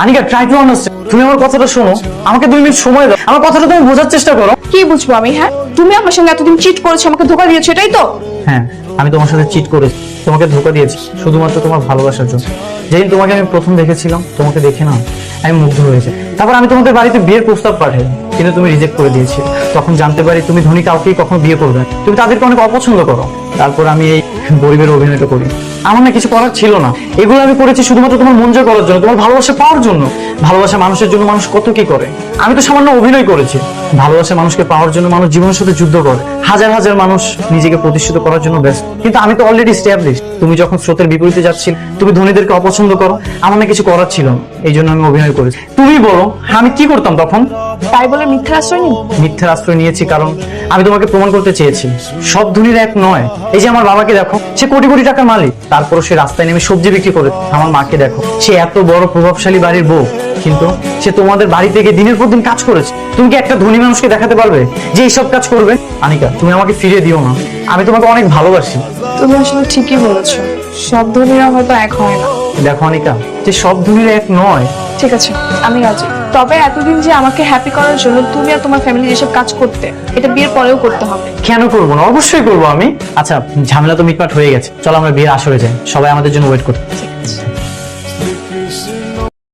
Anika, try to understand. তুমি আমার কথাটা শোনো, আমাকে 2 মিনিট সময় দাও, আমার কথাটা তুমি বোঝার চেষ্টা করো। কি বুঝবো আমি? হ্যাঁ, তুমি আমার সঙ্গে এতদিন চিট করেছো, আমাকে ধোকা দিয়েছো, এটাই তো? হ্যাঁ, আমি তোমার সাথে চিট করেছি, তোমাকে ধোকা দিয়েছি শুধুমাত্র তোমার ভালোবাসার জন্য। যেদিন তোমাকে আমি প্রথম দেখেছিলাম, তোমাকে দেখে না আমি মুগ্ধ হয়েছি। তারপর আমি তোমাদের বাড়িতে বিয়ের প্রস্তাব পাঠাই, কিন্তু তুমি রিজেক্ট করে দিয়েছি। তখন জানতে পারি তুমি ধনী কাউকেই কখনো বিয়ে করবে না, তুমি তাদেরকে অনেক অপছন্দ করো। তারপর আমি এই গরিবের অভিনয়টা করি। আমার না কিছু করার ছিল না, এগুলো আমি করেছি শুধুমাত্র তোমার মন জয় করার জন্য, তোমার ভালোবাসা পাওয়ার জন্য। ভালোবাসা মানুষের জন্য মানুষ কত কি করে, আমি তো সামান্য অভিনয় করেছি। ভালোবাসা মানুষকে পাওয়ার জন্য মানুষ জীবনের সাথে যুদ্ধ করে, হাজার হাজার মানুষ নিজেকে প্রতিষ্ঠিত করার জন্য ব্যস্ত, কিন্তু আমি তো অলরেডি এস্টাবলিশ। তুমি যখন স্রোতের বিপরীতে যাচ্ছিল, তুমি ধনীদেরকে অপছন্দ করো, আমার না কিছু করার ছিল না, এই জন্য আমি অভিনয় করেছি। তুমি বলো আমি কি করতাম তখন? তাই বলে মিথ্যা আশ্রয় নিন? মিথ্যার আশ্রয় নিয়েছি কারণ আমি তোমাকে প্রমাণ করতে চেয়েছি সব ধনীর এক নয়। এই যে আমার বাবাকে দেখো, সে কোটি কোটি টাকার মালিক, তারপরও সে রাস্তায় নেমে সবজি বিক্রি করে। আমার মাকে দেখো, সে এত বড় প্রভাবশালী বাড়ির বউ, কিন্তু সে তোমাদের বাড়ি থেকে দিনের পর দিন কাজ করেছে। তুমি কি একটা ধনী মানুষকে দেখাতে পারবে যে এইসব কাজ করবে? আনিকা, তুমি আমাকে ফিরিয়ে দিও না, আমি তোমাকে অনেক ভালোবাসি। তুমি আসলে ঠিকই বলেছো, সব ধনীরা হয়তো এক হয় না। দেখো আনিকা, যে সব ধনীর এক নয়। ঠিক আছে, আমি রাজি। তবে এতদিন যে আমাকে হ্যাপি করার জন্য তুমি আর তোমার ফ্যামিলি যেসব কাজ করতে, এটা বিয়ের পরেও করতে হবে। কেন করবো না, অবশ্যই করবো আমি। আচ্ছা, ঝামেলা তো মিটমাট হয়ে গেছে, চলো আমরা বিয়ের আসরে যাই, সবাই আমাদের জন্য ওয়েট করতে।